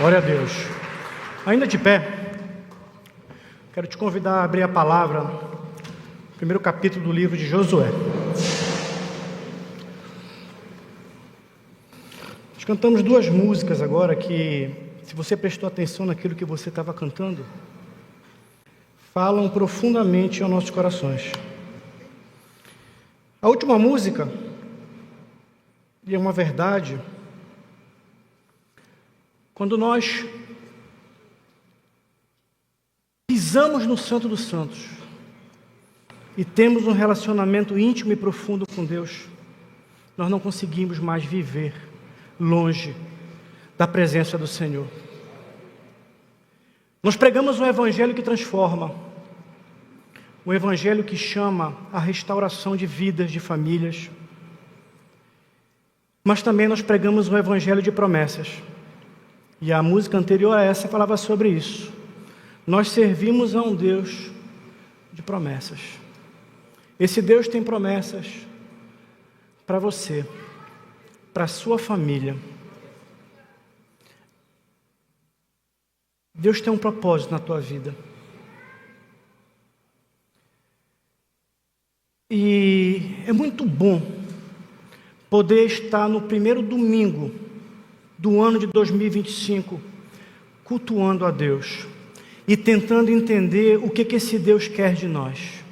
Glória a Deus. Ainda de pé, quero te convidar a abrir a palavra, primeiro capítulo do livro de Josué. Nós cantamos duas músicas agora que, se você prestou atenção naquilo que você estava cantando, falam profundamente aos nossos corações. A última música, e é uma verdade, quando nós pisamos no Santo dos Santos e temos um relacionamento íntimo e profundo com Deus, nós não conseguimos mais viver longe da presença do Senhor. Nós pregamos um evangelho que transforma, um evangelho que chama a restauração de vidas, de famílias, mas também nós pregamos um evangelho de promessas. E a música anterior a essa falava sobre isso. Nós servimos a um Deus de promessas. Esse Deus tem promessas para você, para a sua família. Deus tem um propósito na tua vida. E é muito bom poder estar no primeiro domingo do ano de 2025, cultuando a Deus e tentando entender o que esse Deus quer de nós.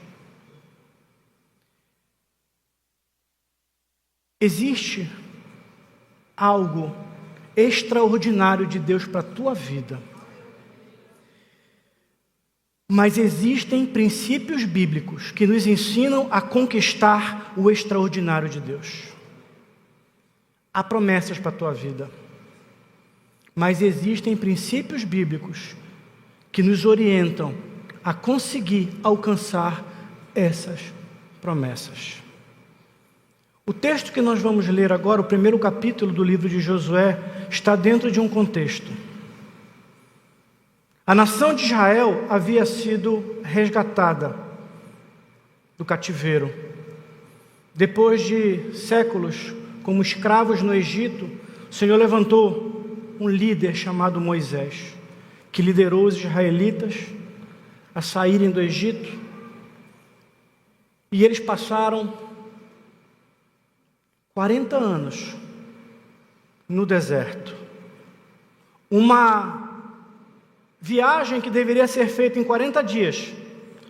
Existe algo extraordinário de Deus para a tua vida, mas existem princípios bíblicos que nos ensinam a conquistar o extraordinário de Deus. Há promessas para a tua vida, mas existem princípios bíblicos que nos orientam a conseguir alcançar essas promessas. O texto que nós vamos ler agora, o primeiro capítulo do livro de Josué, está dentro de um contexto. A nação de Israel havia sido resgatada do cativeiro. Depois de séculos como escravos no Egito, o Senhor levantou um líder chamado Moisés, que liderou os israelitas a saírem do Egito, e eles passaram 40 anos no deserto. Uma viagem que deveria ser feita em 40 dias,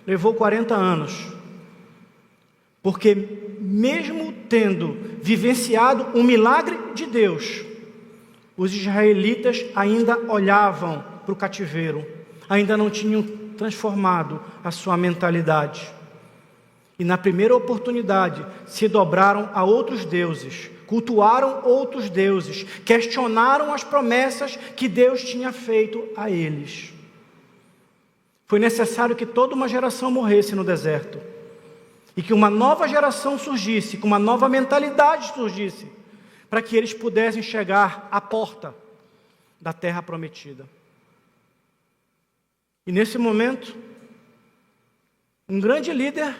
levou 40 anos, porque mesmo tendo vivenciado um milagre de Deus, os israelitas ainda olhavam para o cativeiro, ainda não tinham transformado a sua mentalidade. E na primeira oportunidade, se dobraram a outros deuses, cultuaram outros deuses, questionaram as promessas que Deus tinha feito a eles. Foi necessário que toda uma geração morresse no deserto, e que uma nova geração surgisse, com uma nova mentalidade surgisse, para que eles pudessem chegar à porta da terra prometida. E nesse momento, um grande líder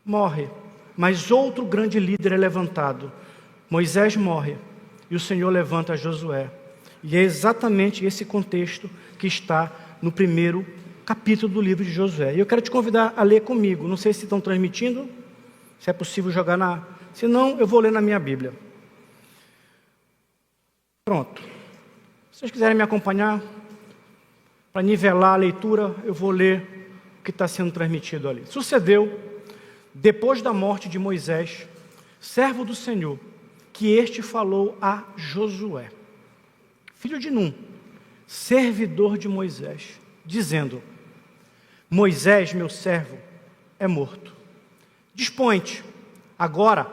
morre, mas outro grande líder é levantado. Moisés morre e o Senhor levanta Josué. E é exatamente esse contexto que está no primeiro capítulo do livro de Josué. E eu quero te convidar a ler comigo. Não sei se estão transmitindo, se é possível jogar na... Se não, eu vou ler na minha Bíblia. Pronto. Se vocês quiserem me acompanhar, para nivelar a leitura, eu vou ler o que está sendo transmitido ali. Sucedeu, depois da morte de Moisés, servo do Senhor, que este falou a Josué, filho de Num, servidor de Moisés, dizendo: Moisés, meu servo, é morto. Dispõe-te, agora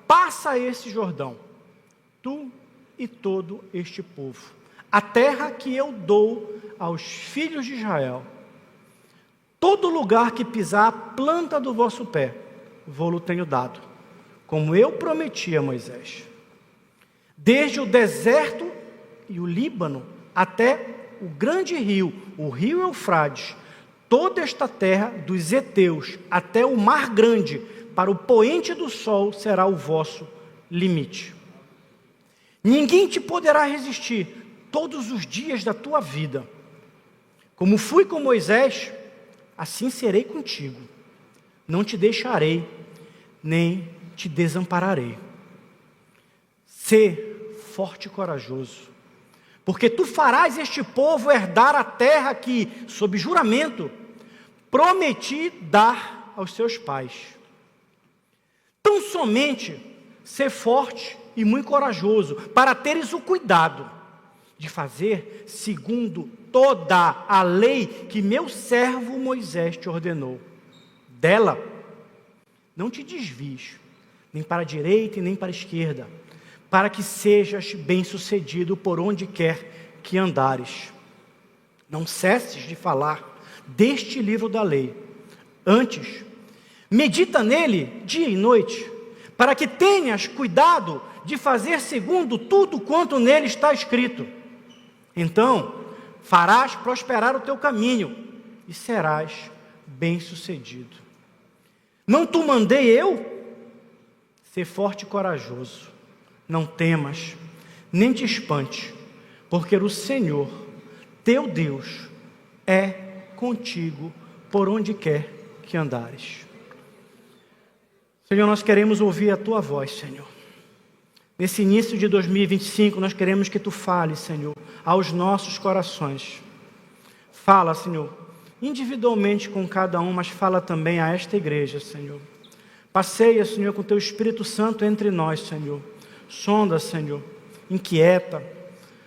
passa esse Jordão, tu e todo este povo, a terra que eu dou aos filhos de Israel. Todo lugar que pisar a planta do vosso pé, vou-lo tenho dado, como eu prometi a Moisés. Desde o deserto e o Líbano até o grande rio, o rio Eufrates, toda esta terra dos heteus, até o mar grande, para o poente do sol será o vosso limite. Ninguém te poderá resistir todos os dias da tua vida. Como fui com Moisés, assim serei contigo. Não te deixarei, nem te desampararei. Sê forte e corajoso, porque tu farás este povo herdar a terra que, sob juramento, prometi dar aos seus pais. Tão somente ser forte e muito corajoso, para teres o cuidado de fazer segundo toda a lei que meu servo Moisés te ordenou. Dela não te desvies, nem para a direita e nem para a esquerda, para que sejas bem-sucedido por onde quer que andares. Não cesses de falar deste livro da lei. Antes, medita nele dia e noite, para que tenhas cuidado de fazer segundo tudo quanto nele está escrito. Então, farás prosperar o teu caminho e serás bem-sucedido. Não te mandei eu? Ser forte e corajoso. Não temas, nem te espante, porque o Senhor, teu Deus, é contigo por onde quer que andares. Senhor, nós queremos ouvir a tua voz, Senhor. Nesse início de 2025, nós queremos que tu fales, Senhor, aos nossos corações. Fala, Senhor, individualmente com cada um, mas fala também a esta igreja, Senhor. Passeia, Senhor, com teu Espírito Santo entre nós, Senhor. Sonda, Senhor, inquieta,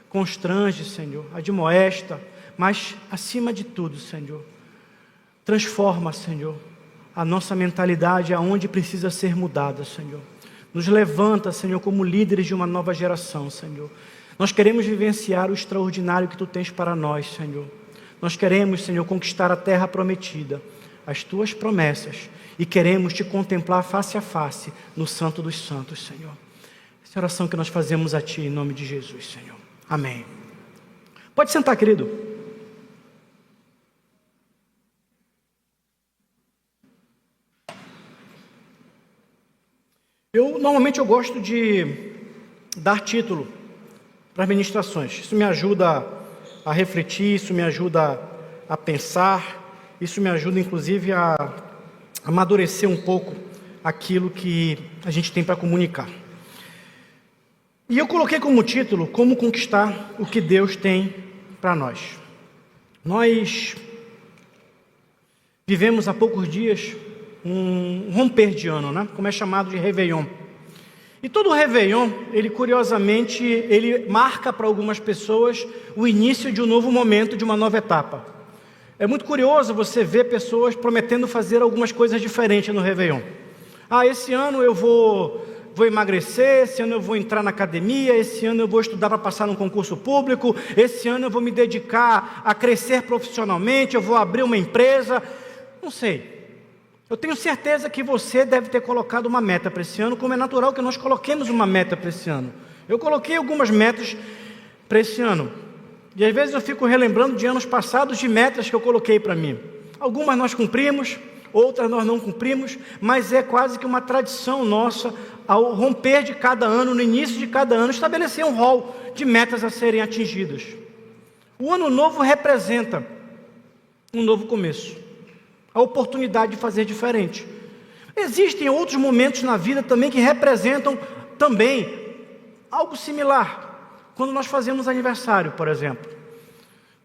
constrange, Senhor, admoesta, mas acima de tudo, Senhor, transforma, Senhor, a nossa mentalidade aonde precisa ser mudada, Senhor. Nos levanta, Senhor, como líderes de uma nova geração, Senhor. Nós queremos vivenciar o extraordinário que tu tens para nós, Senhor. Nós queremos, Senhor, conquistar a terra prometida, as tuas promessas, e queremos te contemplar face a face no Santo dos Santos, Senhor. Essa é a oração que nós fazemos a ti, em nome de Jesus, Senhor. Amém. Pode sentar, querido. Normalmente eu gosto de dar título para as ministrações. Isso me ajuda a refletir, isso me ajuda a pensar, isso me ajuda inclusive a amadurecer um pouco aquilo que a gente tem para comunicar. E eu coloquei como título, como conquistar o que Deus tem para nós. Nós vivemos há poucos dias um romper de ano, né? Como é chamado de Réveillon. E todo Réveillon, ele curiosamente, ele marca para algumas pessoas o início de um novo momento, de uma nova etapa. É muito curioso você ver pessoas prometendo fazer algumas coisas diferentes no Réveillon. Esse ano eu vou emagrecer, esse ano eu vou entrar na academia, esse ano eu vou estudar para passar num concurso público, esse ano eu vou me dedicar a crescer profissionalmente, eu vou abrir uma empresa, não sei. Eu tenho certeza que você deve ter colocado uma meta para esse ano, como é natural que nós coloquemos uma meta para esse ano. Eu coloquei algumas metas para esse ano, e às vezes eu fico relembrando de anos passados de metas que eu coloquei para mim. Algumas nós cumprimos, outras nós não cumprimos, mas é quase que uma tradição nossa, ao romper de cada ano, no início de cada ano, estabelecer um rol de metas a serem atingidas. O ano novo representa um novo começo, a oportunidade de fazer diferente. Existem outros momentos na vida também que representam também algo similar. Quando nós fazemos aniversário, por exemplo,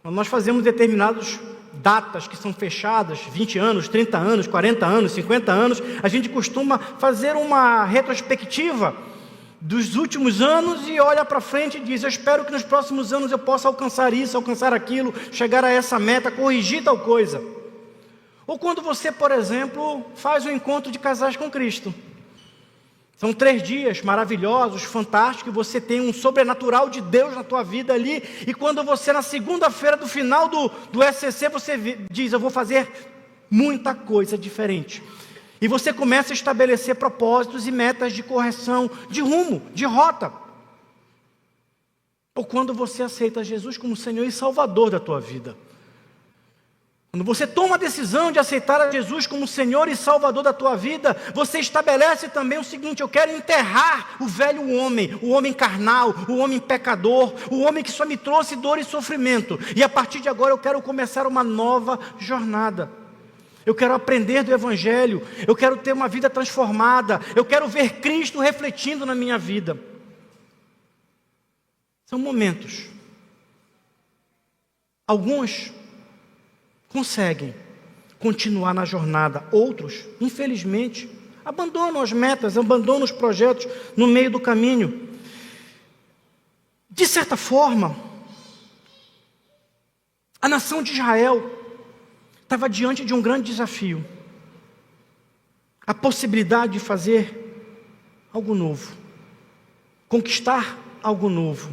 quando nós fazemos determinadas datas que são fechadas, 20 anos, 30 anos, 40 anos, 50 anos, a gente costuma fazer uma retrospectiva dos últimos anos e olha para frente e diz: eu espero que nos próximos anos eu possa alcançar isso, alcançar aquilo, chegar a essa meta, corrigir tal coisa. Ou quando você, por exemplo, faz um encontro de casais com Cristo. São 3 dias maravilhosos, fantásticos, você tem um sobrenatural de Deus na tua vida ali, e quando você, na segunda-feira do final do SCC, você diz: eu vou fazer muita coisa diferente. E você começa a estabelecer propósitos e metas de correção, de rumo, de rota. Ou quando você aceita Jesus como Senhor e Salvador da tua vida. Quando você toma a decisão de aceitar a Jesus como Senhor e Salvador da tua vida, você estabelece também o seguinte: eu quero enterrar o velho homem, o homem carnal, o homem pecador, o homem que só me trouxe dor e sofrimento. E a partir de agora eu quero começar uma nova jornada. Eu quero aprender do Evangelho, eu quero ter uma vida transformada, eu quero ver Cristo refletindo na minha vida. São momentos. Alguns conseguem continuar na jornada, outros, infelizmente, abandonam as metas, abandonam os projetos no meio do caminho. De certa forma, a nação de Israel estava diante de um grande desafio, a possibilidade de fazer algo novo, conquistar algo novo,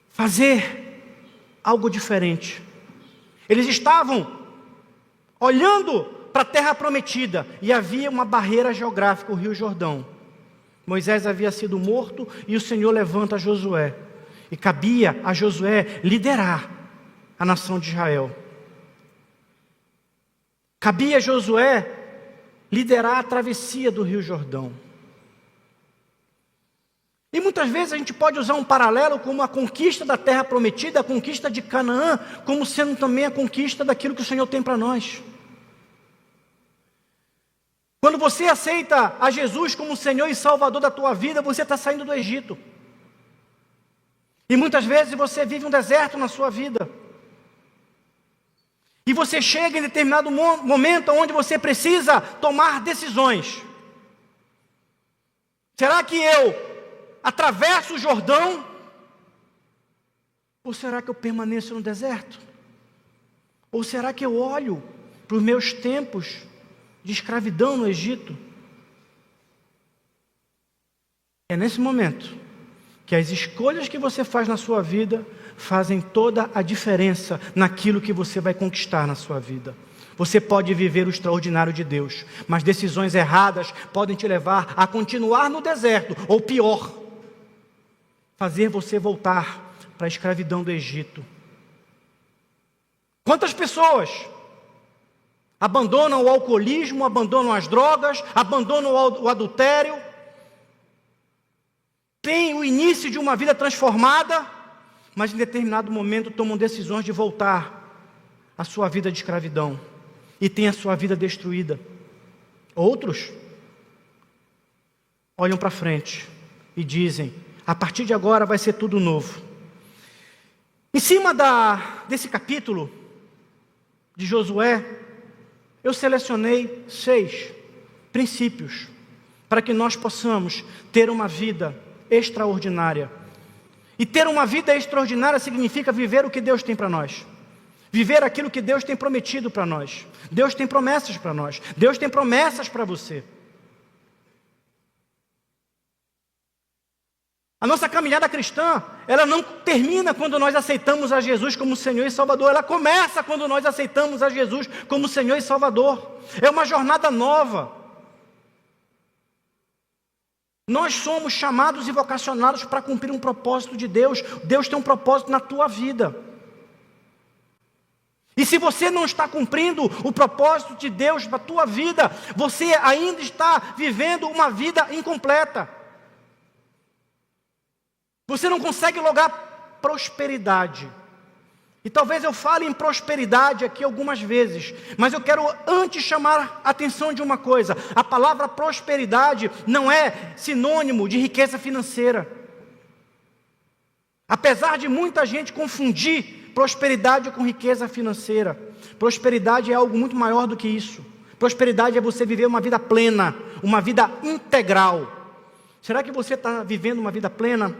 fazer algo diferente. Eles estavam olhando para a terra prometida e havia uma barreira geográfica, o Rio Jordão. Moisés havia sido morto e o Senhor levanta Josué. E cabia a Josué liderar a nação de Israel. Cabia a Josué liderar a travessia do Rio Jordão. E muitas vezes a gente pode usar um paralelo como a conquista da terra prometida, a conquista de Canaã, como sendo também a conquista daquilo que o Senhor tem para nós. Quando você aceita a Jesus como Senhor e Salvador da tua vida, você está saindo do Egito. E muitas vezes você vive um deserto na sua vida. E você chega em determinado momento onde você precisa tomar decisões. Será que eu atravesso o Jordão? Ou será que eu permaneço no deserto? Ou será que eu olho para os meus tempos de escravidão no Egito? É nesse momento que as escolhas que você faz na sua vida fazem toda a diferença naquilo que você vai conquistar na sua vida. Você pode viver o extraordinário de Deus, mas decisões erradas podem te levar a continuar no deserto, ou pior, fazer você voltar para a escravidão do Egito. Quantas pessoas abandonam o alcoolismo, abandonam as drogas, abandonam o adultério, têm o início de uma vida transformada, mas em determinado momento tomam decisões de voltar à sua vida de escravidão e têm a sua vida destruída. Outros olham para frente e dizem: a partir de agora vai ser tudo novo. Em cima desse capítulo de Josué, eu selecionei 6 princípios para que nós possamos ter uma vida extraordinária. E ter uma vida extraordinária significa viver o que Deus tem para nós. Viver aquilo que Deus tem prometido para nós. Deus tem promessas para nós. Deus tem promessas para você. A nossa caminhada cristã, ela não termina quando nós aceitamos a Jesus como Senhor e Salvador. Ela começa quando nós aceitamos a Jesus como Senhor e Salvador. É uma jornada nova. Nós somos chamados e vocacionados para cumprir um propósito de Deus. Deus tem um propósito na tua vida. E se você não está cumprindo o propósito de Deus na tua vida, você ainda está vivendo uma vida incompleta. Você não consegue lograr prosperidade. E talvez eu fale em prosperidade aqui algumas vezes, mas eu quero antes chamar a atenção de uma coisa: a palavra prosperidade não é sinônimo de riqueza financeira. Apesar de muita gente confundir prosperidade com riqueza financeira, prosperidade é algo muito maior do que isso. Prosperidade é você viver uma vida plena, uma vida integral. Será que você está vivendo uma vida plena?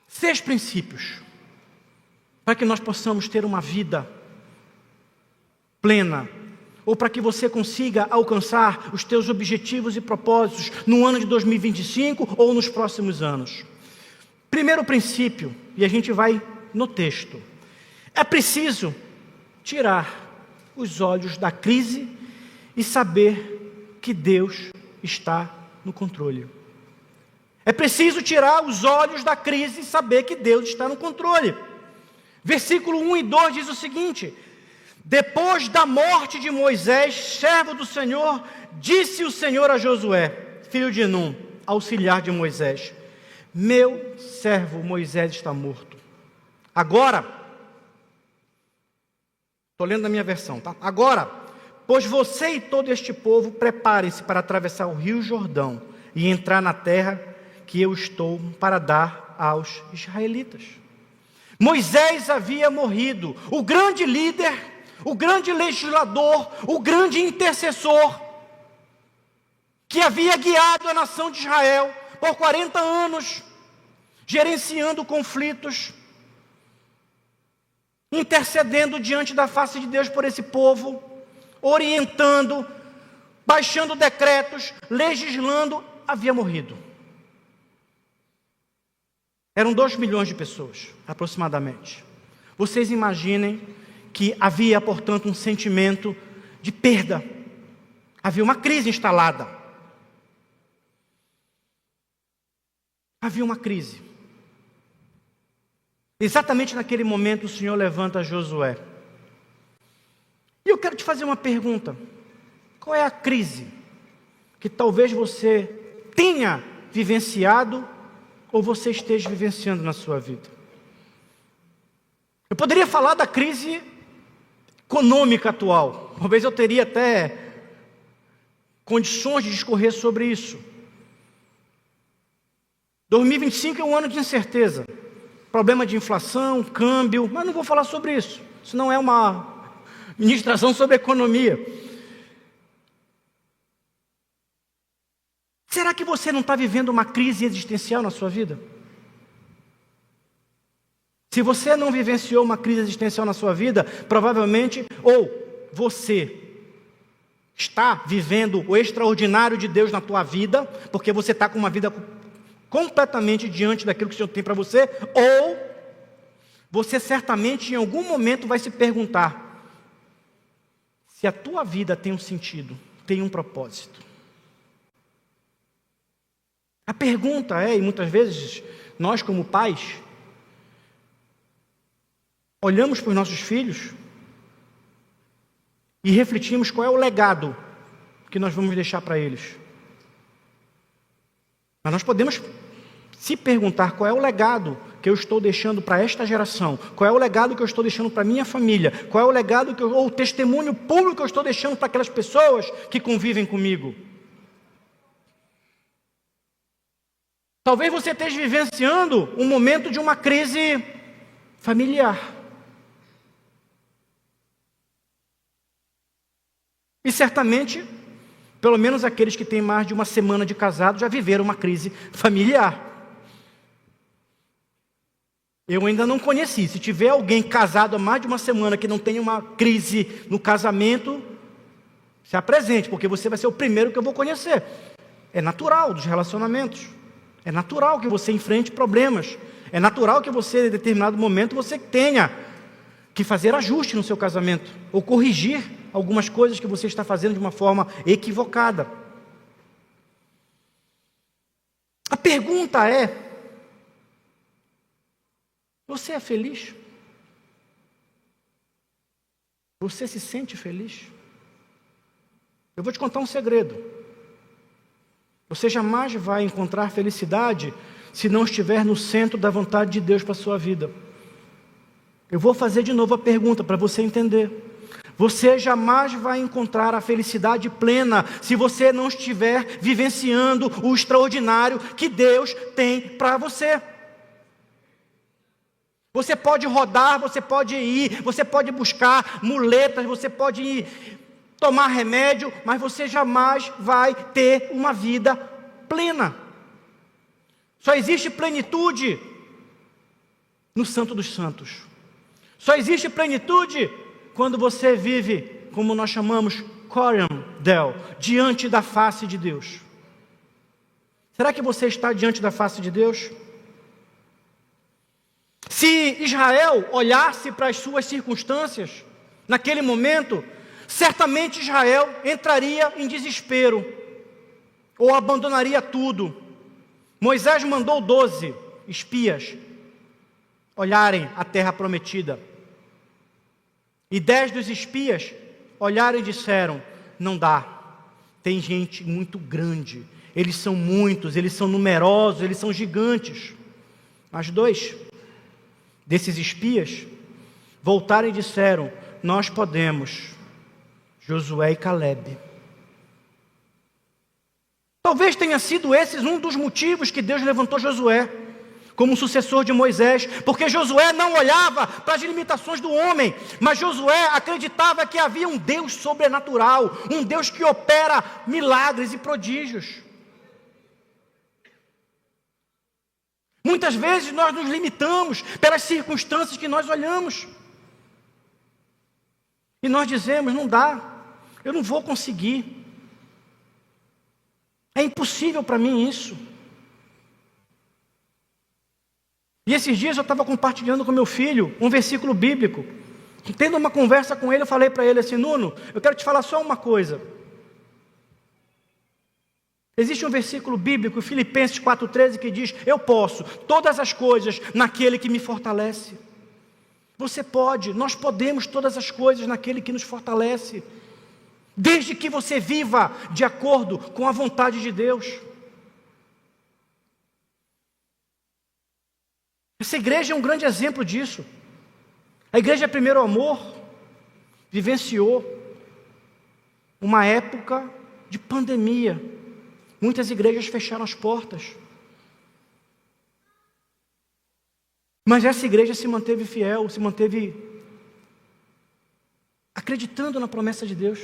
6 princípios para que nós possamos ter uma vida plena, ou para que você consiga alcançar os teus objetivos e propósitos no ano de 2025 ou nos próximos anos. Primeiro princípio, e a gente vai no texto: é preciso tirar os olhos da crise e saber que Deus está no controle. É preciso tirar os olhos da crise e saber que Deus está no controle. Versículo 1 e 2 diz o seguinte: depois da morte de Moisés, servo do Senhor, disse o Senhor a Josué, filho de Num, auxiliar de Moisés: meu servo Moisés está morto. Agora, estou lendo a minha versão, tá? Agora, pois você e todo este povo preparem-se para atravessar o rio Jordão e entrar na terra que eu estou para dar aos israelitas. Moisés havia morrido, o grande líder, o grande legislador, o grande intercessor, que havia guiado a nação de Israel por 40 anos, gerenciando conflitos, intercedendo diante da face de Deus por esse povo, orientando, baixando decretos, legislando, havia morrido. Eram 2 milhões de pessoas, aproximadamente. Vocês imaginem que havia, portanto, um sentimento de perda. Havia uma crise instalada. Havia uma crise. Exatamente naquele momento o Senhor levanta Josué. E eu quero te fazer uma pergunta. Qual é a crise que talvez você tenha vivenciado ou você esteja vivenciando na sua vida? Eu poderia falar da crise econômica atual. Talvez eu teria até condições de discorrer sobre isso. 2025 é um ano de incerteza. Problema de inflação, câmbio, mas não vou falar sobre isso. Isso não é uma ministração sobre economia. Será que você não está vivendo uma crise existencial na sua vida? Se você não vivenciou uma crise existencial na sua vida, provavelmente, ou você está vivendo o extraordinário de Deus na tua vida, porque você está com uma vida completamente diante daquilo que o Senhor tem para você, ou você certamente em algum momento vai se perguntar se a tua vida tem um sentido, tem um propósito. A pergunta é, e muitas vezes nós como pais olhamos para os nossos filhos e refletimos qual é o legado que nós vamos deixar para eles. Mas nós podemos se perguntar qual é o legado que eu estou deixando para esta geração, qual é o legado que eu estou deixando para minha família, qual é o legado ou o testemunho público que eu estou deixando para aquelas pessoas que convivem comigo. Talvez você esteja vivenciando um momento de uma crise familiar. E certamente, pelo menos aqueles que têm mais de uma semana de casado já viveram uma crise familiar. Eu ainda não conheci. Se tiver alguém casado há mais de uma semana que não tenha uma crise no casamento, se apresente, porque você vai ser o primeiro que eu vou conhecer. É natural dos relacionamentos. É natural que você enfrente problemas. É natural que você, em determinado momento, você tenha que fazer ajuste no seu casamento, ou corrigir algumas coisas que você está fazendo de uma forma equivocada. A pergunta é: você é feliz? Você se sente feliz? Eu vou te contar um segredo. Você jamais vai encontrar felicidade se não estiver no centro da vontade de Deus para a sua vida. Eu vou fazer de novo a pergunta para você entender. Você jamais vai encontrar a felicidade plena se você não estiver vivenciando o extraordinário que Deus tem para você. Você pode rodar, você pode ir, você pode buscar muletas, você pode ir tomar remédio, mas você jamais vai ter uma vida plena. Só existe plenitude no Santo dos Santos. Só existe plenitude quando você vive, como nós chamamos, Coram Deo, diante da face de Deus. Será que você está diante da face de Deus? Se Israel olhasse para as suas circunstâncias, naquele momento, certamente Israel entraria em desespero, ou abandonaria tudo. Moisés mandou 12 espias olharem a terra prometida. E 10 dos espias olharam e disseram: não dá, tem gente muito grande, eles são muitos, eles são numerosos, eles são gigantes. Mas 2 desses espias voltaram e disseram: nós podemos, Josué e Calebe. Talvez tenha sido esse um dos motivos que Deus levantou Josué como sucessor de Moisés, porque Josué não olhava para as limitações do homem, mas Josué acreditava que havia um Deus sobrenatural, um Deus que opera milagres e prodígios. Muitas vezes nós nos limitamos pelas circunstâncias que nós olhamos, e nós dizemos: não dá, eu não vou conseguir, é impossível para mim isso. E esses dias eu estava compartilhando com meu filho um versículo bíblico. Tendo uma conversa com ele, eu falei para ele assim: Nuno, eu quero te falar só uma coisa. Existe um versículo bíblico, Filipenses 4,13, que diz: eu posso todas as coisas naquele que me fortalece. Você pode, nós podemos todas as coisas naquele que nos fortalece, desde que você viva de acordo com a vontade de Deus. Essa igreja é um grande exemplo disso. A igreja Primeiro Amor vivenciou uma época de pandemia. Muitas igrejas fecharam as portas. Mas essa igreja se manteve fiel, se manteve acreditando na promessa de Deus.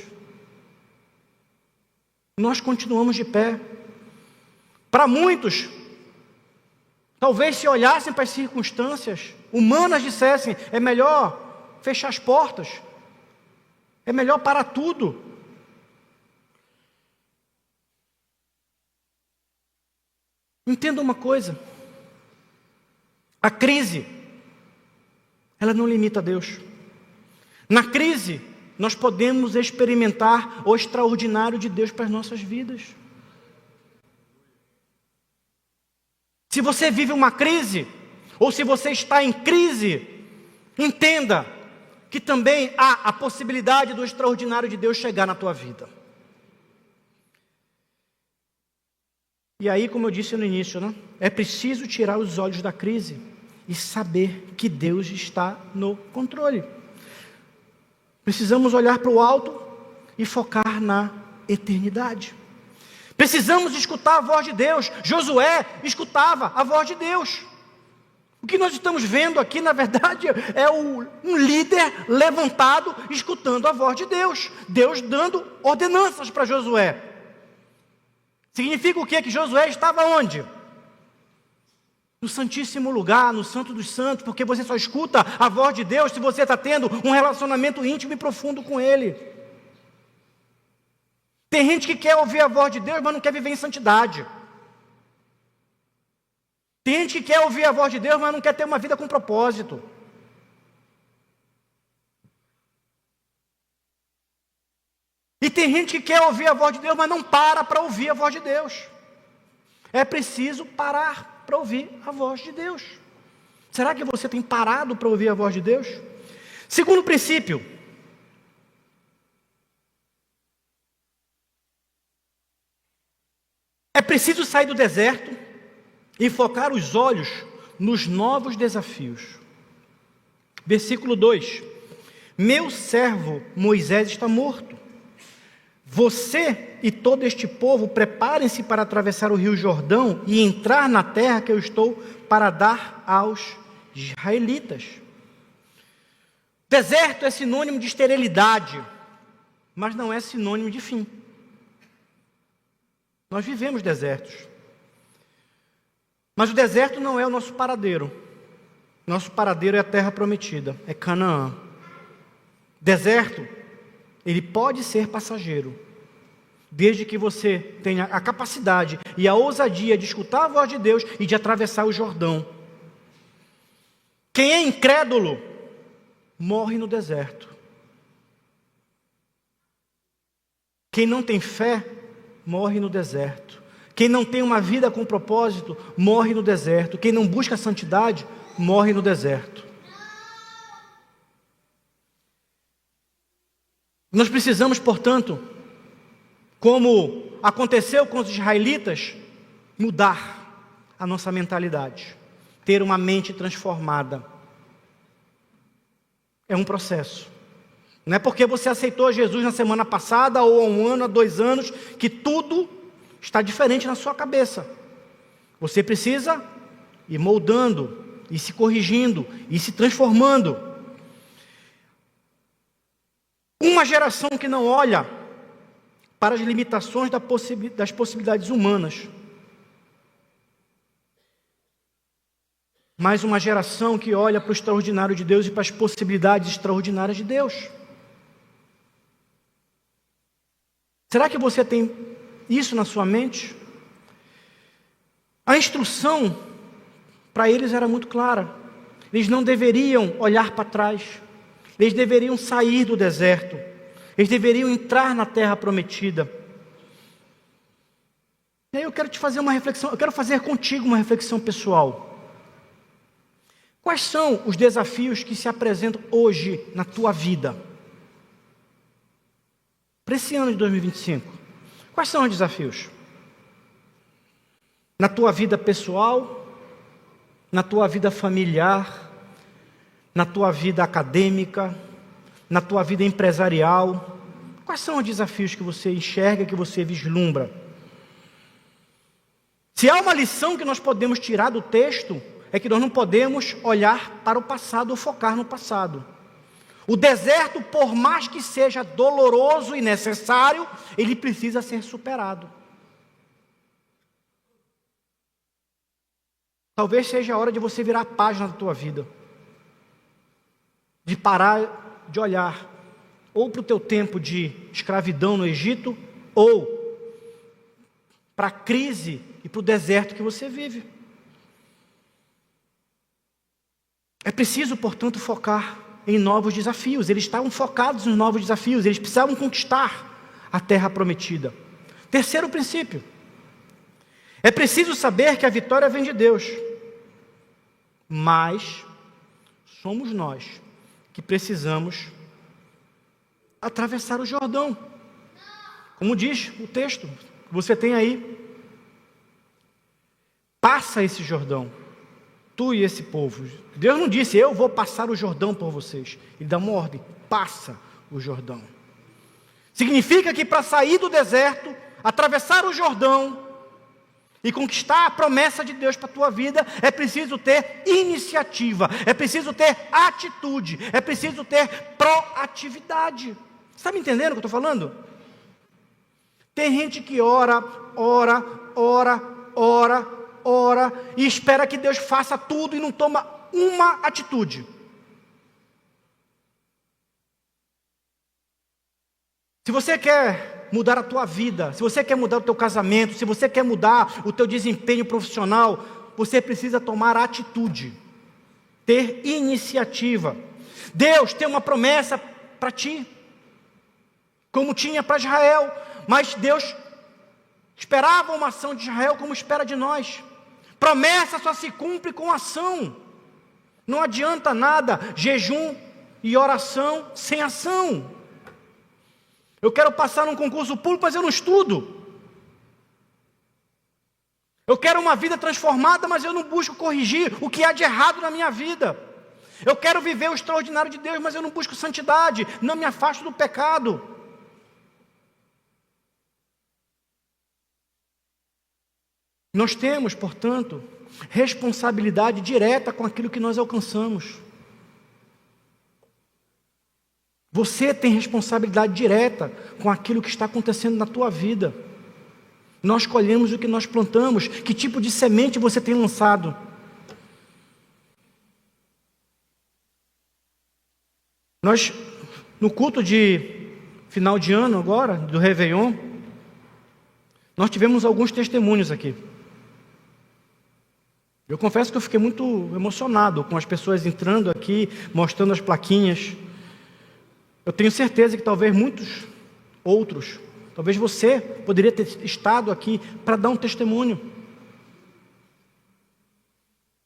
Nós continuamos de pé. Para muitos, talvez se olhassem para as circunstâncias humanas, dissessem: é melhor fechar as portas, é melhor parar tudo. Entenda uma coisa: a crise, ela não limita Deus. Na crise, nós podemos experimentar o extraordinário de Deus para as nossas vidas. Se você vive uma crise, ou se você está em crise, entenda que também há a possibilidade do extraordinário de Deus chegar na tua vida. E aí, como eu disse no início, né? É preciso tirar os olhos da crise e saber que Deus está no controle. Precisamos olhar para o alto e focar na eternidade. Precisamos escutar a voz de Deus. Josué escutava a voz de Deus. O que nós estamos vendo aqui, na verdade, é um líder levantado, escutando a voz de Deus. Deus dando ordenanças para Josué. Significa o quê? Que Josué estava onde? No santíssimo lugar, no santo dos santos, porque você só escuta a voz de Deus se você está tendo um relacionamento íntimo e profundo com Ele. Tem gente que quer ouvir a voz de Deus, mas não quer viver em santidade. Tem gente que quer ouvir a voz de Deus, mas não quer ter uma vida com propósito. E tem gente que quer ouvir a voz de Deus, mas não para ouvir a voz de Deus. É preciso parar para ouvir a voz de Deus. Será que você tem parado para ouvir a voz de Deus? Segundo princípio: é preciso sair do deserto e focar os olhos nos novos desafios. Versículo 2: meu servo Moisés está morto. Você e todo este povo preparem-se para atravessar o rio Jordão e entrar na terra que eu estou para dar aos israelitas. Deserto é sinônimo de esterilidade, mas não é sinônimo de fim. Nós vivemos desertos. Mas o deserto não é o nosso paradeiro. Nosso paradeiro é a terra prometida, é Canaã. Deserto, ele pode ser passageiro, desde que você tenha a capacidade e a ousadia de escutar a voz de Deus e de atravessar o Jordão. Quem é incrédulo morre no deserto. Quem não tem fé morre no deserto. Quem não tem uma vida com propósito, morre no deserto. Quem não busca a santidade, morre no deserto. Nós precisamos, portanto, como aconteceu com os israelitas, mudar a nossa mentalidade, ter uma mente transformada. É um processo. Não é porque você aceitou Jesus na semana passada, ou há 1 ano, há 2 anos, que tudo está diferente na sua cabeça. Você precisa ir moldando, ir se corrigindo, ir se transformando. Uma geração que não olha para as limitações das possibilidades humanas, mas uma geração que olha para o extraordinário de Deus e para as possibilidades extraordinárias de Deus. Será que você tem isso na sua mente? A instrução para eles era muito clara. Eles não deveriam olhar para trás. Eles deveriam sair do deserto. Eles deveriam entrar na terra prometida. E aí eu quero te fazer uma reflexão. Eu quero fazer contigo uma reflexão pessoal. Quais são os desafios que se apresentam hoje na tua vida? Para esse ano de 2025. Quais são os desafios? Na tua vida pessoal, na tua vida familiar, na tua vida acadêmica, na tua vida empresarial. Quais são os desafios que você enxerga, que você vislumbra? Se há uma lição que nós podemos tirar do texto, é que nós não podemos olhar para o passado ou focar no passado. O deserto, por mais que seja doloroso e necessário, ele precisa ser superado. Talvez seja a hora de você virar a página da tua vida. De parar de olhar ou para o teu tempo de escravidão no Egito, ou para a crise e para o deserto que você vive. É preciso, portanto, focar em novos desafios. Eles estavam focados nos novos desafios, eles precisavam conquistar a terra prometida. Terceiro princípio: é preciso saber que a vitória vem de Deus, mas somos nós que precisamos atravessar o Jordão. Como diz o texto que você tem aí, passa esse Jordão, tu e esse povo. Deus não disse, eu vou passar o Jordão por vocês. Ele dá uma ordem, passa o Jordão. Significa que para sair do deserto, atravessar o Jordão e conquistar a promessa de Deus para a tua vida, é preciso ter iniciativa, é preciso ter atitude, é preciso ter proatividade. Você está me entendendo o que eu estou falando? Tem gente que ora e espera que Deus faça tudo e não toma uma atitude. Se você quer mudar a tua vida, se você quer mudar o teu casamento, se você quer mudar o teu desempenho profissional, você precisa tomar atitude, ter iniciativa. Deus tem uma promessa para ti, como tinha para Israel, mas Deus esperava uma ação de Israel como espera de nós. Promessa só se cumpre com ação. Não adianta nada jejum e oração sem ação. Eu quero passar num concurso público, mas eu não estudo. Eu quero uma vida transformada, mas eu não busco corrigir o que há de errado na minha vida. Eu quero viver o extraordinário de Deus, mas eu não busco santidade, não me afasto do pecado. Nós temos, portanto, responsabilidade direta com aquilo que nós alcançamos. Você tem responsabilidade direta com aquilo que está acontecendo na tua vida. Nós colhemos o que nós plantamos. Que tipo de semente você tem lançado? Nós, no culto de final de ano agora, do Réveillon, nós tivemos alguns testemunhos aqui. Eu confesso que eu fiquei muito emocionado com as pessoas entrando aqui, mostrando as plaquinhas. Eu tenho certeza que talvez muitos outros Talvez você poderia ter estado aqui para dar um testemunho.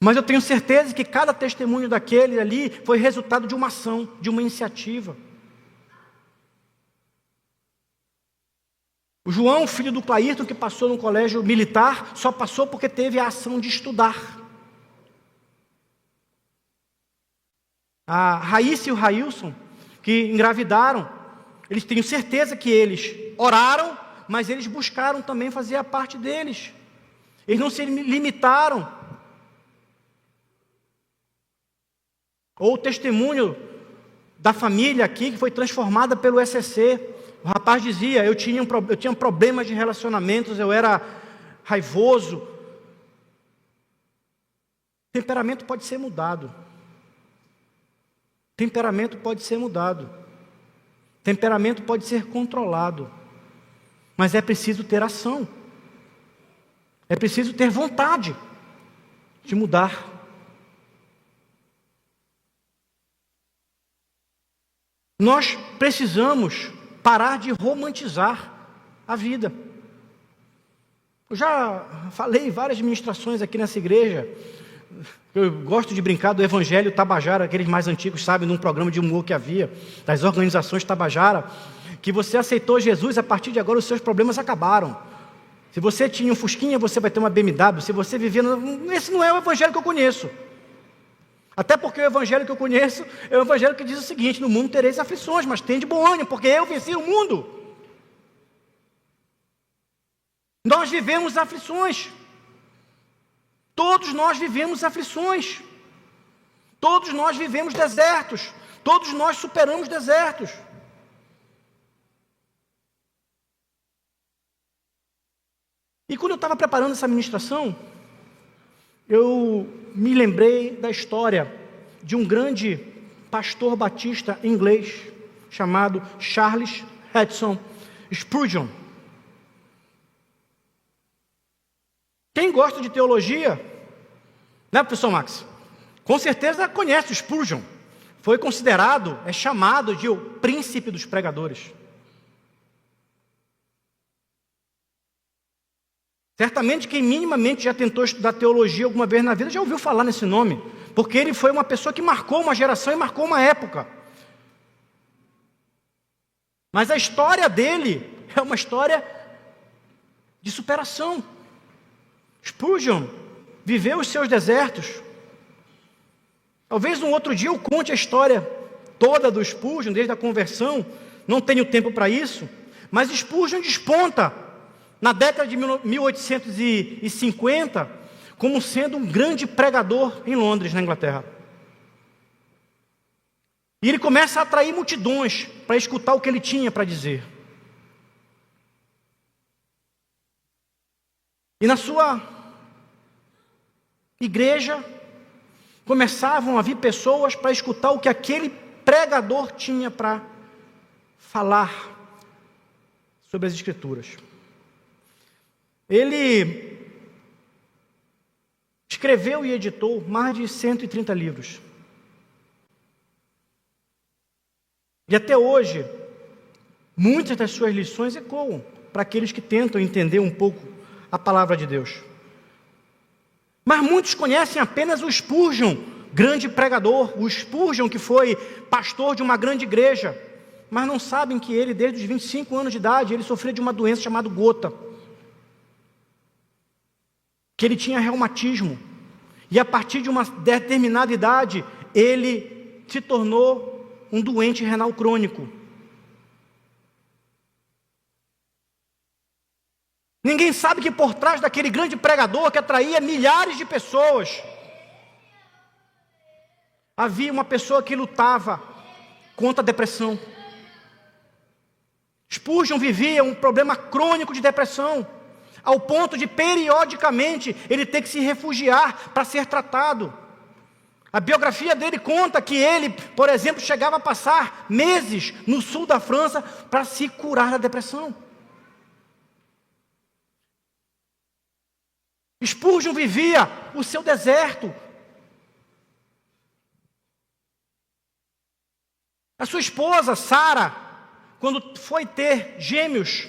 Mas eu tenho certeza que cada testemunho daquele ali foi resultado de uma ação, de uma iniciativa. O João, filho do Clairton, que passou no colégio militar, só passou porque teve a ação de estudar. A Raíssa e o Railson, que engravidaram, eles têm certeza que eles oraram, mas eles buscaram também fazer a parte deles. Eles não se limitaram. Ou o testemunho da família aqui, que foi transformada pelo ECC. O rapaz dizia, eu tinha problemas de relacionamentos, eu era raivoso. Temperamento pode ser mudado. Temperamento pode ser mudado. Temperamento pode ser controlado. Mas é preciso ter ação. É preciso ter vontade de mudar. Nós precisamos parar de romantizar a vida. Eu já falei várias ministrações aqui nessa igreja. Eu gosto de brincar do Evangelho Tabajara, aqueles mais antigos sabem, num programa de humor que havia, das organizações Tabajara, que você aceitou Jesus, a partir de agora os seus problemas acabaram. Se você tinha um Fusquinha, você vai ter uma BMW. Se você vivia... Esse não é o Evangelho que eu conheço. Até porque o Evangelho que eu conheço é o Evangelho que diz o seguinte: no mundo tereis aflições, mas tende bom ânimo, porque eu venci o mundo. Nós vivemos aflições. Todos nós vivemos aflições. Todos nós vivemos desertos. Todos nós superamos desertos. E quando eu estava preparando essa ministração, eu me lembrei da história de um grande pastor batista inglês chamado Charles Hudson Spurgeon. Quem gosta de teologia, né, professor Max? Com certeza conhece o Spurgeon. Foi considerado, é chamado de o príncipe dos pregadores. Certamente quem minimamente já tentou estudar teologia alguma vez na vida já ouviu falar nesse nome, porque ele foi uma pessoa que marcou uma geração e marcou uma época. Mas a história dele é uma história de superação. Spurgeon viveu os seus desertos. Talvez um outro dia eu conte a história toda do Spurgeon, desde a conversão, não tenho tempo para isso, mas Spurgeon desponta na década de 1850, como sendo um grande pregador em Londres, na Inglaterra. E ele começa a atrair multidões para escutar o que ele tinha para dizer. E na sua igreja, começavam a vir pessoas para escutar o que aquele pregador tinha para falar sobre as Escrituras. Ele escreveu e editou mais de 130 livros. E até hoje, muitas das suas lições ecoam para aqueles que tentam entender um pouco a palavra de Deus. Mas muitos conhecem apenas o Spurgeon, grande pregador, o Spurgeon que foi pastor de uma grande igreja, mas não sabem que ele, desde os 25 anos de idade, ele sofria de uma doença chamada gota. Que ele tinha reumatismo, e a partir de uma determinada idade, ele se tornou um doente renal crônico. Ninguém sabe que por trás daquele grande pregador que atraía milhares de pessoas, havia uma pessoa que lutava contra a depressão. Spurgeon vivia um problema crônico de depressão, ao ponto de, periodicamente, ele ter que se refugiar para ser tratado. A biografia dele conta que ele, por exemplo, chegava a passar meses no sul da França para se curar da depressão. Spurgeon vivia o seu deserto. A sua esposa, Sara, quando foi ter gêmeos,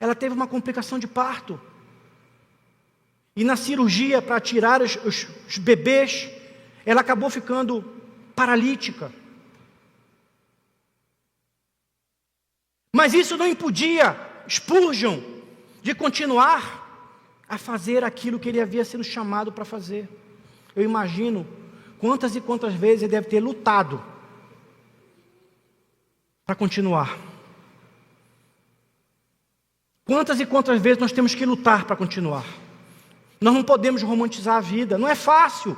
ela teve uma complicação de parto. E na cirurgia para tirar os bebês, ela acabou ficando paralítica. Mas isso não impedia Spurgeon de continuar a fazer aquilo que ele havia sido chamado para fazer. Eu imagino quantas e quantas vezes ele deve ter lutado para continuar. Quantas e quantas vezes nós temos que lutar para continuar. Nós não podemos romantizar a vida, não é fácil.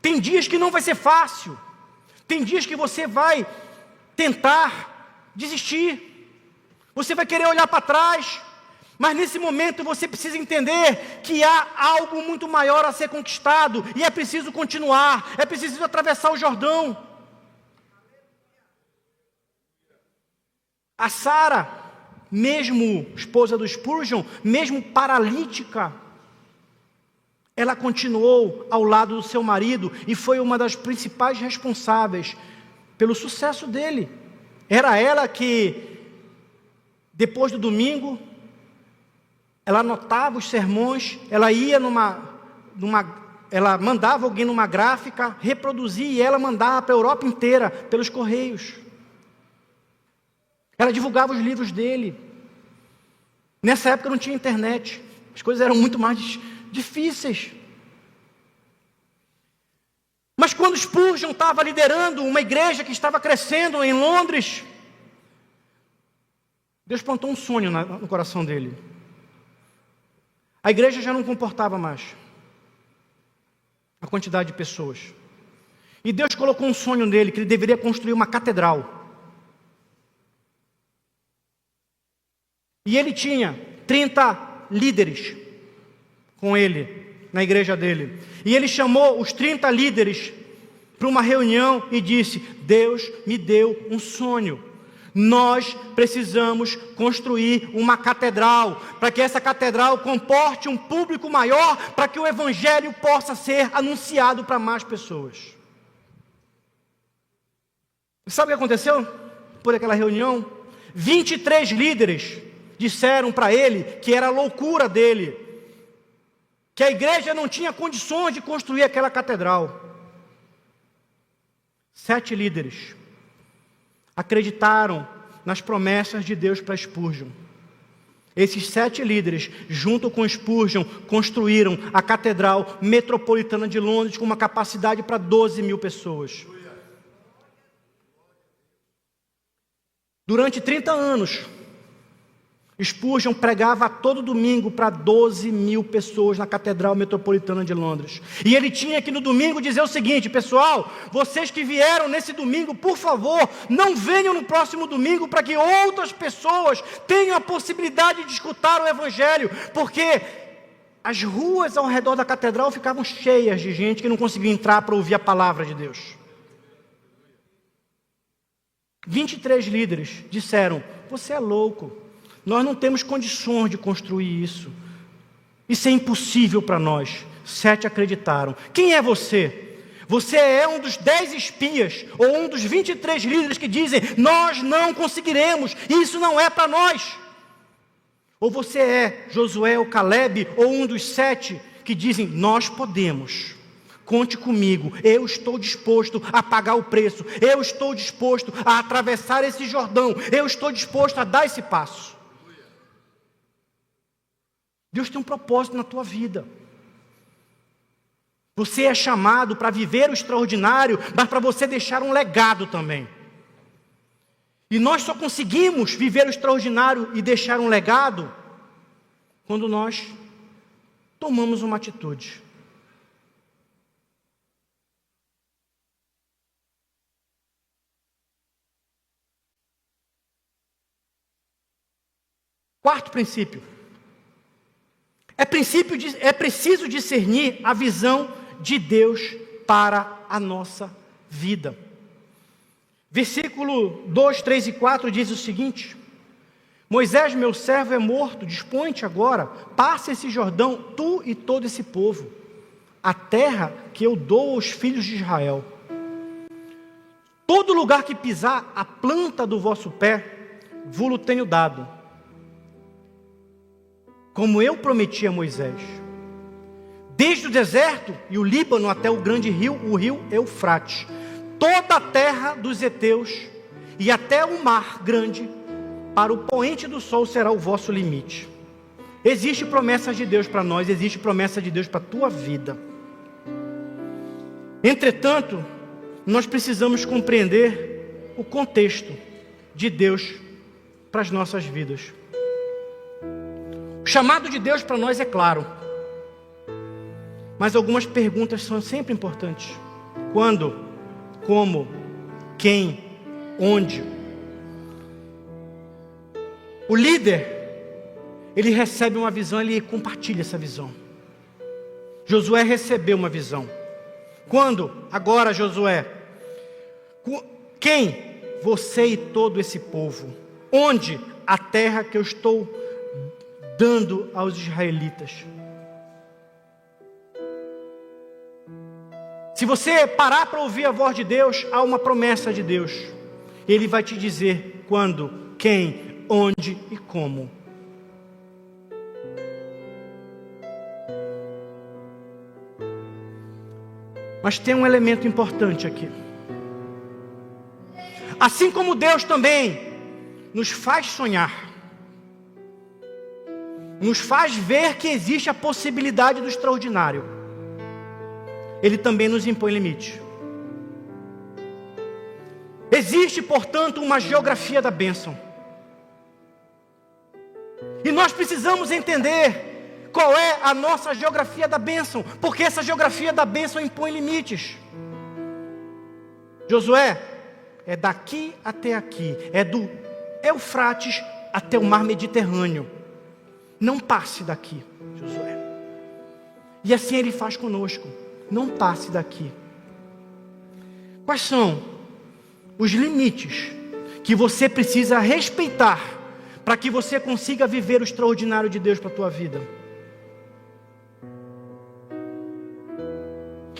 Tem dias que não vai ser fácil. Tem dias que você vai tentar desistir. Você vai querer olhar para trás. Mas nesse momento você precisa entender que há algo muito maior a ser conquistado. E é preciso continuar. É preciso atravessar o Jordão. A Sara, mesmo esposa do Spurgeon, mesmo paralítica, ela continuou ao lado do seu marido e foi uma das principais responsáveis pelo sucesso dele. Era ela que, depois do domingo, ela anotava os sermões, ela ia ela mandava alguém numa gráfica, reproduzia e ela mandava para a Europa inteira, pelos correios. Ela divulgava os livros dele. Nessa época não tinha internet, as coisas eram muito mais difíceis. Mas quando Spurgeon estava liderando uma igreja que estava crescendo em Londres, Deus plantou um sonho no coração dele. A igreja já não comportava mais a quantidade de pessoas. E Deus colocou um sonho nele, que ele deveria construir uma catedral. E ele tinha 30 líderes com ele, na igreja dele. E ele chamou os 30 líderes para uma reunião e disse: Deus me deu um sonho. Nós precisamos construir uma catedral, para que essa catedral comporte um público maior, para que o evangelho possa ser anunciado para mais pessoas. Sabe o que aconteceu por aquela reunião? 23 líderes disseram para ele que era loucura dele, que a igreja não tinha condições de construir aquela catedral. 7 líderes acreditaram nas promessas de Deus para Spurgeon. Esses 7 líderes, junto com Spurgeon, construíram a Catedral Metropolitana de Londres, com uma capacidade para 12 mil pessoas. Durante 30 anos, Spurgeon pregava todo domingo para 12 mil pessoas na Catedral Metropolitana de Londres. E ele tinha que no domingo dizer o seguinte: pessoal, vocês que vieram nesse domingo, por favor, não venham no próximo domingo, para que outras pessoas tenham a possibilidade de escutar o Evangelho, porque as ruas ao redor da catedral ficavam cheias de gente que não conseguia entrar para ouvir a palavra de Deus. 23 líderes disseram: você é louco. Nós não temos condições de construir isso. Isso é impossível para nós. 7 acreditaram. Quem é você? Você é um dos 10 espias, ou um dos 23 líderes que dizem: nós não conseguiremos, isso não é para nós. Ou você é Josué ou Caleb, ou um dos 7 que dizem: nós podemos. Conte comigo, eu estou disposto a pagar o preço, eu estou disposto a atravessar esse Jordão, eu estou disposto a dar esse passo. Deus tem um propósito na tua vida. Você é chamado para viver o extraordinário, mas para você deixar um legado também. E nós só conseguimos viver o extraordinário e deixar um legado quando nós tomamos uma atitude. Quarto princípio. É preciso discernir a visão de Deus para a nossa vida. Versículo 2, 3 e 4 diz o seguinte: Moisés, meu servo, é morto, dispõe-te agora, passa esse Jordão, tu e todo esse povo, a terra que eu dou aos filhos de Israel. Todo lugar que pisar a planta do vosso pé, vos-lo tenho dado. como eu prometi a Moisés. Desde o deserto e o Líbano até o grande rio, o rio Eufrates, toda a terra dos heteus e até o mar grande, para o poente do sol será o vosso limite. Existe promessa de Deus para nós, existe promessa de Deus para a tua vida. Entretanto, nós precisamos compreender o contexto de Deus para as nossas vidas. O chamado de Deus para nós é claro, mas algumas perguntas são sempre importantes. Quando? Como? Quem? Onde? O líder, ele recebe uma visão, ele compartilha essa visão. Josué recebeu uma visão. Quando? Agora, Josué. Quem? Você e todo esse povo. Onde? A terra que eu estou dando aos israelitas. Se você parar para ouvir a voz de Deus, há uma promessa de Deus. Ele vai te dizer quando, quem, onde e como. Mas tem um elemento importante aqui. Assim como Deus também nos faz sonhar, nos faz ver que existe a possibilidade do extraordinário, Ele também nos impõe limite. Existe, portanto, uma geografia da bênção. E nós precisamos entender qual é a nossa geografia da bênção, porque essa geografia da bênção impõe limites. Josué, é daqui até aqui, é do Eufrates até o mar Mediterrâneo. Não passe daqui, Josué. E assim Ele faz conosco. Não passe daqui. Quais são os limites que você precisa respeitar para que você consiga viver o extraordinário de Deus para a tua vida?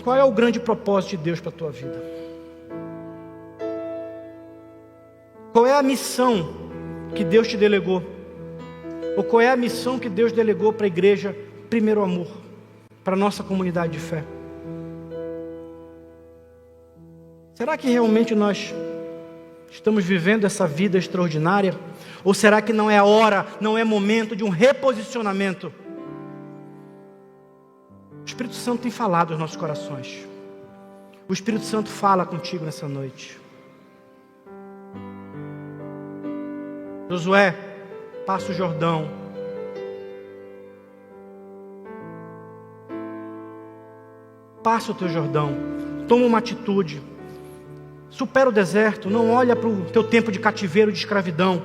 Qual é o grande propósito de Deus para a tua vida? Qual é a missão que Deus te delegou? Ou qual é a missão que Deus delegou para a igreja Primeiro Amor, para a nossa comunidade de fé? Será que realmente nós estamos vivendo essa vida extraordinária? Ou será que não é hora, não é momento de um reposicionamento? O Espírito Santo tem falado aos nossos corações. O Espírito Santo fala contigo nessa noite. Josué, passa o Jordão. Passa o teu Jordão. Toma uma atitude. Supera o deserto. Não olha para o teu tempo de cativeiro, de escravidão.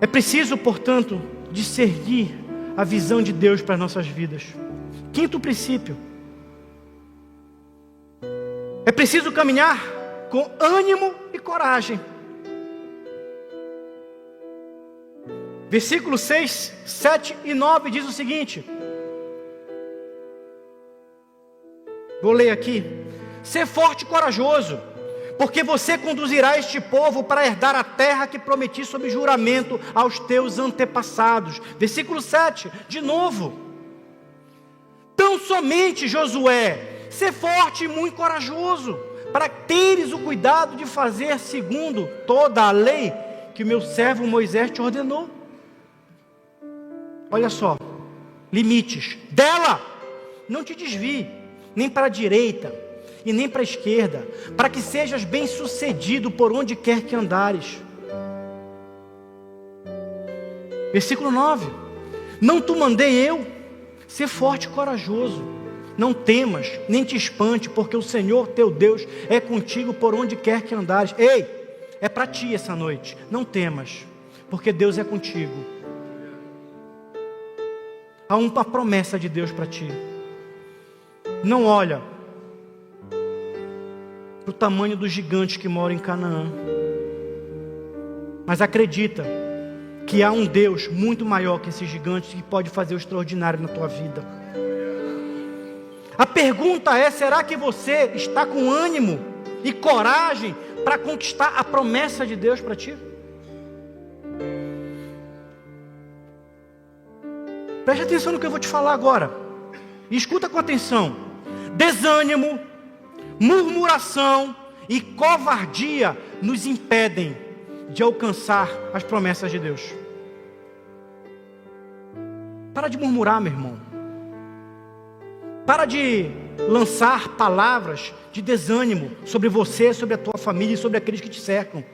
É preciso, portanto, discernir a visão de Deus para as nossas vidas. Quinto princípio. É preciso caminhar com ânimo e coragem. Versículos 6, 7 e 9 diz o seguinte. Vou ler aqui. Ser forte e corajoso, porque você conduzirá este povo para herdar a terra que prometi sob juramento aos teus antepassados. Versículo 7, de novo. Tão somente, Josué, ser forte e muito corajoso, para teres o cuidado de fazer segundo toda a lei que o meu servo Moisés te ordenou. Olha só, limites. Dela, não te desvie, nem para a direita e nem para a esquerda, para que sejas bem sucedido por onde quer que andares. Versículo 9. Não te mandei eu? Ser forte e corajoso. Não temas, nem te espante, porque o Senhor teu Deus é contigo por onde quer que andares. Ei, é para ti essa noite. Não temas, porque Deus é contigo. Há uma promessa de Deus para ti. Não olha para o tamanho dos gigantes que moram em Canaã, mas acredita que há um Deus muito maior que esses gigantes, que pode fazer o extraordinário na tua vida. A pergunta é: será que você está com ânimo e coragem para conquistar a promessa de Deus para ti? Preste atenção no que eu vou te falar agora. E escuta com atenção. Desânimo, murmuração e covardia nos impedem de alcançar as promessas de Deus. Para de murmurar, meu irmão. Para de lançar palavras de desânimo sobre você, sobre a tua família e sobre aqueles que te cercam.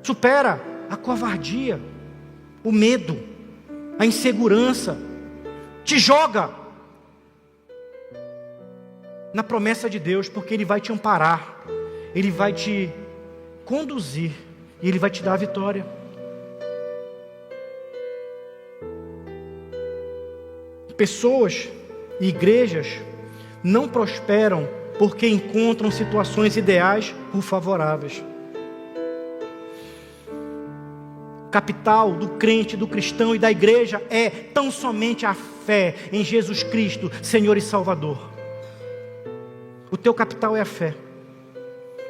Supera a covardia, o medo, a insegurança. Te joga na promessa de Deus, porque Ele vai te amparar, Ele vai te conduzir e Ele vai te dar a vitória. Pessoas e igrejas não prosperam porque encontram situações ideais ou favoráveis. Capital do crente, do cristão e da igreja é tão somente a fé em Jesus Cristo, Senhor e Salvador. O teu capital é a fé.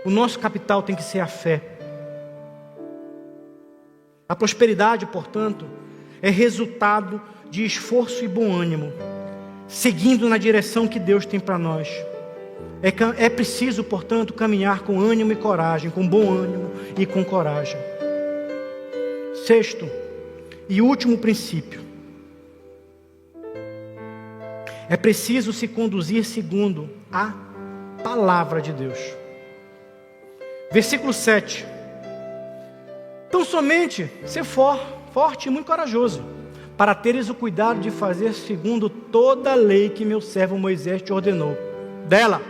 O nosso capital tem que ser a fé. A prosperidade, portanto, é resultado de esforço e bom ânimo, seguindo na direção que Deus tem para nós. É preciso, portanto, caminhar com ânimo e coragem, com bom ânimo e com coragem. Sexto e último princípio. É preciso se conduzir segundo a palavra de Deus. Versículo 7. Tão somente ser forte e muito corajoso, para teres o cuidado de fazer segundo toda a lei que meu servo Moisés te ordenou. Dela,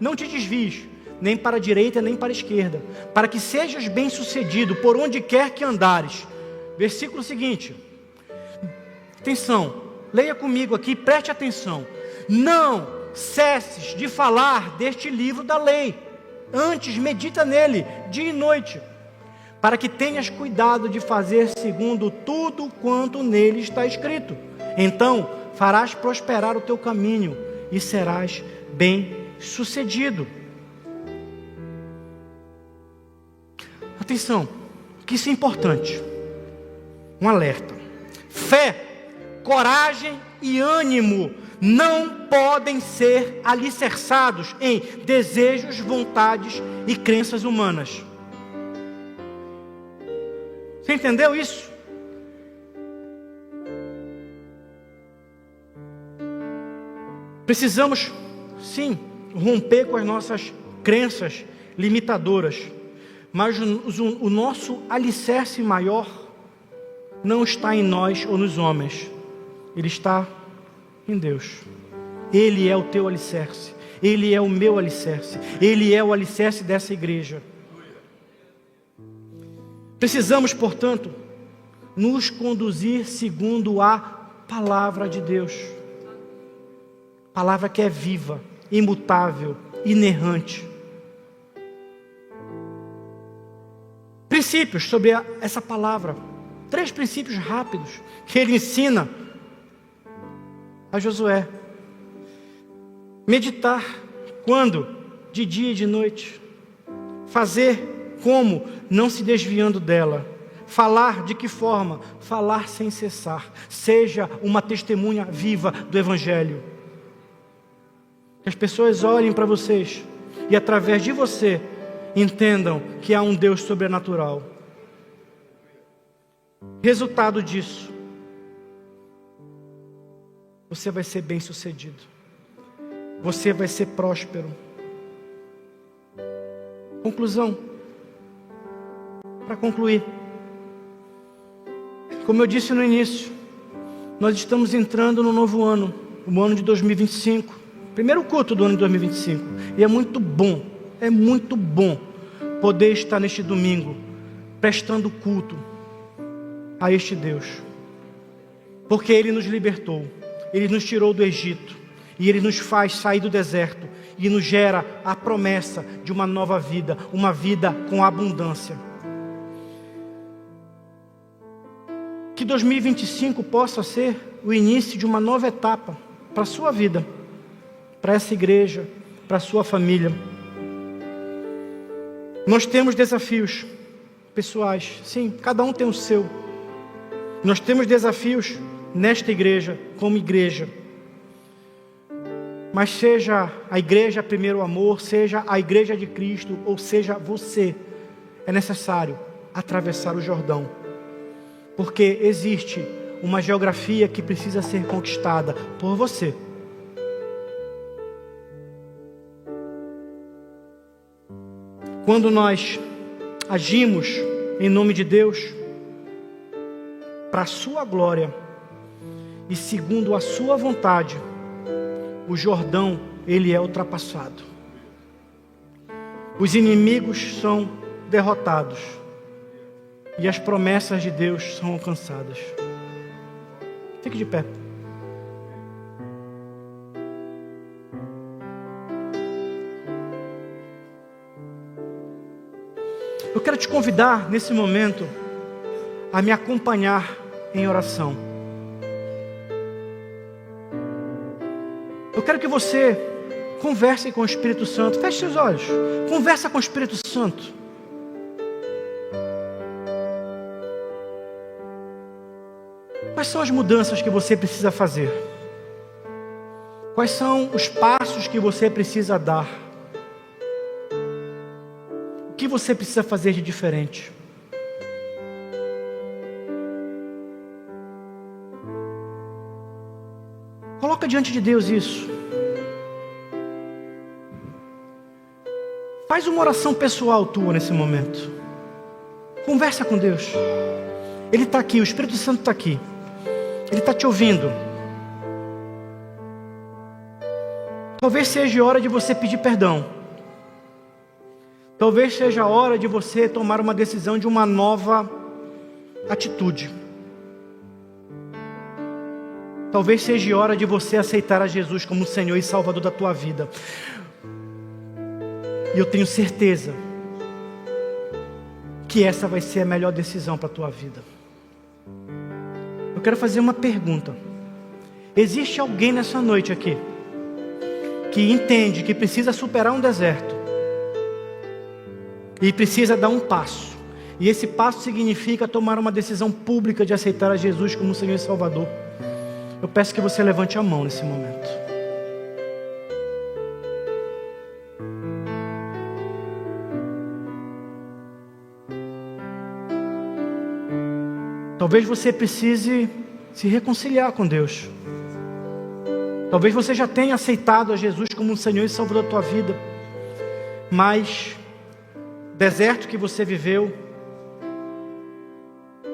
não te desvies, nem para a direita, nem para a esquerda, para que sejas bem-sucedido por onde quer que andares. Versículo seguinte. Atenção, leia comigo aqui, preste atenção. Não cesses de falar deste livro da lei. Antes, medita nele, dia e noite, para que tenhas cuidado de fazer segundo tudo quanto nele está escrito. Então farás prosperar o teu caminho e serás bem-sucedido. Atenção, que isso é importante. Um alerta. Fé, coragem e ânimo não podem ser alicerçados em desejos, vontades e crenças humanas. Você entendeu isso? Precisamos, sim, romper com as nossas crenças limitadoras, mas o nosso alicerce maior não está em nós ou nos homens, ele está em Deus. Ele é o teu alicerce, Ele é o meu alicerce, Ele é o alicerce dessa igreja. Precisamos, portanto, nos conduzir segundo a palavra de Deus. Palavra que é viva, imutável, inerrante. Princípios sobre essa palavra. 3 princípios rápidos que ele ensina a Josué. Meditar quando? De dia e de noite. Fazer como? Não se desviando dela. Falar de que forma? Falar sem cessar. Seja uma testemunha viva do Evangelho. Que as pessoas olhem para vocês e através de você entendam que há um Deus sobrenatural. Resultado disso, você vai ser bem-sucedido. Você vai ser próspero. Conclusão. Para concluir, como eu disse no início, nós estamos entrando no novo ano, o ano de 2025, primeiro culto do ano de 2025, e é muito bom poder estar neste domingo, prestando culto a este Deus, porque Ele nos libertou, Ele nos tirou do Egito, e Ele nos faz sair do deserto, e nos gera a promessa de uma nova vida, uma vida com abundância. Que 2025 possa ser o início de uma nova etapa para a sua vida, para essa igreja, para a sua família. Nós temos desafios pessoais, sim, cada um tem o seu. Nós temos desafios nesta igreja, como igreja. Mas seja a igreja primeiro amor, seja a igreja de Cristo, ou seja você, é necessário atravessar o Jordão. Porque existe uma geografia que precisa ser conquistada por você. Quando nós agimos em nome de Deus, para a sua glória e segundo a sua vontade, o Jordão, ele é ultrapassado. Os inimigos são derrotados e as promessas de Deus são alcançadas. Fique de pé. Eu quero te convidar nesse momento a me acompanhar em oração. Eu quero que você converse com o Espírito Santo. Feche seus olhos. Conversa com o Espírito Santo. Quais são as mudanças que você precisa fazer? Quais são os passos que você precisa dar? O que você precisa fazer de diferente? Coloca diante de Deus isso. Faz uma oração pessoal tua nesse momento. Conversa com Deus. Ele está aqui, o Espírito Santo está aqui. Ele está te ouvindo. Talvez seja a hora de você pedir perdão. Talvez seja a hora de você tomar uma decisão de uma nova atitude. Talvez seja a hora de você aceitar a Jesus como Senhor e Salvador da tua vida. E eu tenho certeza que essa vai ser a melhor decisão para a tua vida. Eu quero fazer uma pergunta. Existe alguém nessa noite aqui que entende que precisa superar um deserto e precisa dar um passo, e esse passo significa tomar uma decisão pública de aceitar a Jesus como Senhor e Salvador? Eu peço que você levante a mão nesse momento. Talvez você precise se reconciliar com Deus. Talvez você já tenha aceitado a Jesus como Senhor e Salvador da tua vida, mas deserto que você viveu,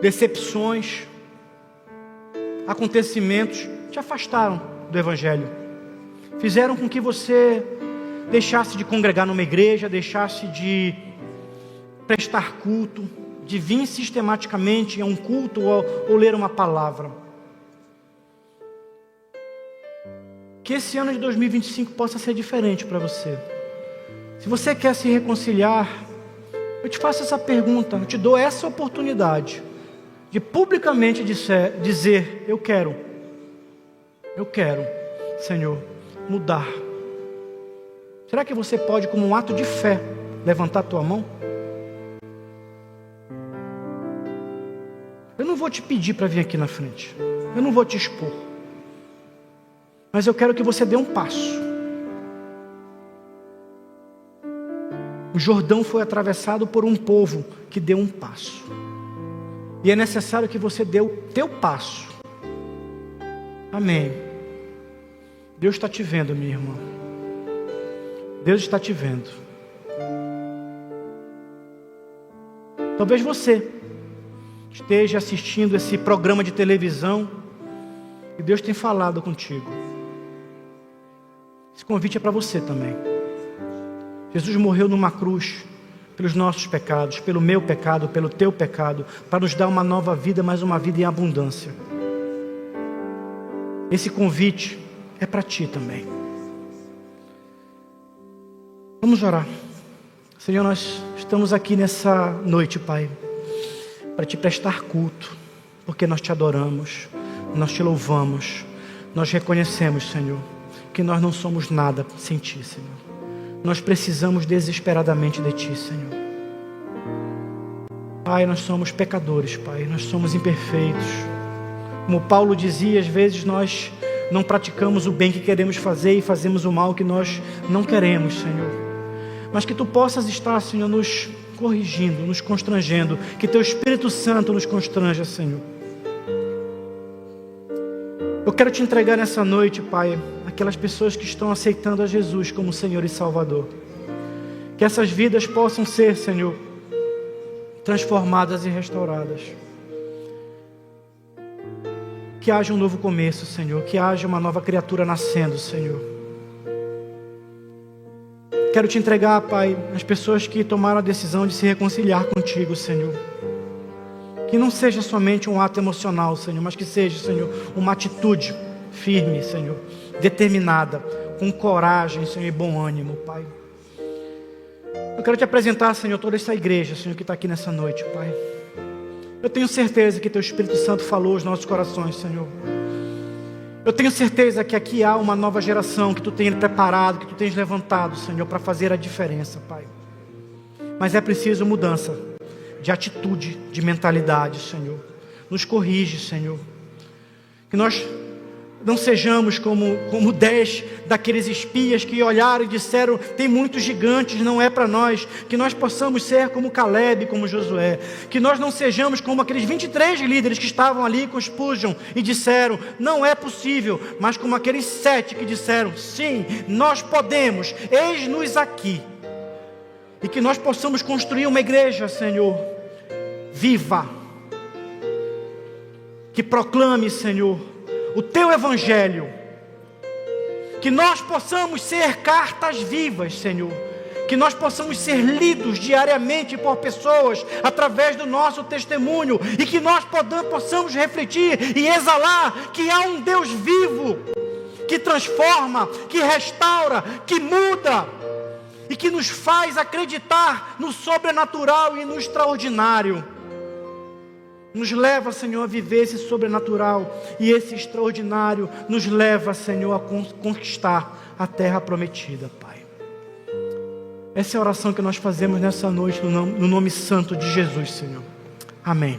decepções, acontecimentos te afastaram do Evangelho, fizeram com que você deixasse de congregar numa igreja, deixasse de prestar culto, de vir sistematicamente a um culto ou ler uma palavra. Que esse ano de 2025 possa ser diferente para você. Se você quer se reconciliar, eu te faço essa pergunta, eu te dou essa oportunidade de publicamente dizer: eu quero, Senhor, mudar. Será que você pode, como um ato de fé, levantar a tua mão? Eu não vou te pedir para vir aqui na frente, eu não vou te expor, mas eu quero que você dê um passo. O Jordão foi atravessado por um povo que deu um passo, e é necessário que você dê o teu passo. Amém. Deus está te vendo, minha irmã. Deus está te vendo. Talvez você esteja assistindo esse programa de televisão e Deus tem falado contigo. Esse convite é para você também. Jesus morreu numa cruz pelos nossos pecados, pelo meu pecado, pelo teu pecado, para nos dar uma nova vida, mas uma vida em abundância. Esse convite é para ti também. Vamos orar. Senhor, nós estamos aqui nessa noite, Pai, para te prestar culto, porque nós te adoramos, nós te louvamos, nós reconhecemos, Senhor, que nós não somos nada sem ti, Senhor. Nós precisamos desesperadamente de ti, Senhor. Pai, nós somos pecadores, Pai, nós somos imperfeitos. Como Paulo dizia, às vezes nós não praticamos o bem que queremos fazer e fazemos o mal que nós não queremos, Senhor. Mas que Tu possas estar, Senhor, nos corrigindo, nos constrangendo, que Teu Espírito Santo nos constranja, Senhor. Eu quero Te entregar nessa noite, Pai, aquelas pessoas que estão aceitando a Jesus como Senhor e Salvador. Que essas vidas possam ser, Senhor, transformadas e restauradas. Que haja um novo começo, Senhor. Que haja uma nova criatura nascendo, Senhor. Quero Te entregar, Pai, as pessoas que tomaram a decisão de se reconciliar contigo, Senhor. Que não seja somente um ato emocional, Senhor, mas que seja, Senhor, uma atitude firme, Senhor, determinada, com coragem, Senhor, e bom ânimo, Pai. Eu quero Te apresentar, Senhor, toda essa igreja, Senhor, que está aqui nessa noite, Pai. Eu tenho certeza que Teu Espírito Santo falou aos nossos corações, Senhor. Eu tenho certeza que aqui há uma nova geração que Tu tens preparado, que Tu tens levantado, Senhor, para fazer a diferença, Pai. Mas é preciso mudança de atitude, de mentalidade, Senhor. Nos corrige, Senhor. Que nós não sejamos como 10 daqueles espias que olharam e disseram: tem muitos gigantes, não é para nós. Que nós possamos ser como Caleb, como Josué. Que nós não sejamos como aqueles 23 líderes que estavam ali com Spurgeon e disseram: não é possível. Mas como aqueles 7 que disseram: sim, nós podemos, eis-nos aqui. E que nós possamos construir uma igreja, Senhor, viva, que proclame, Senhor, o Teu Evangelho. Que nós possamos ser cartas vivas, Senhor. Que nós possamos ser lidos diariamente por pessoas através do nosso testemunho. E que nós possamos refletir e exalar que há um Deus vivo, que transforma, que restaura, que muda e que nos faz acreditar no sobrenatural e no extraordinário. Nos leva, Senhor, a viver esse sobrenatural e esse extraordinário nos leva, Senhor, a conquistar a terra prometida, Pai. Essa é a oração que nós fazemos nessa noite no nome santo de Jesus, Senhor. Amém.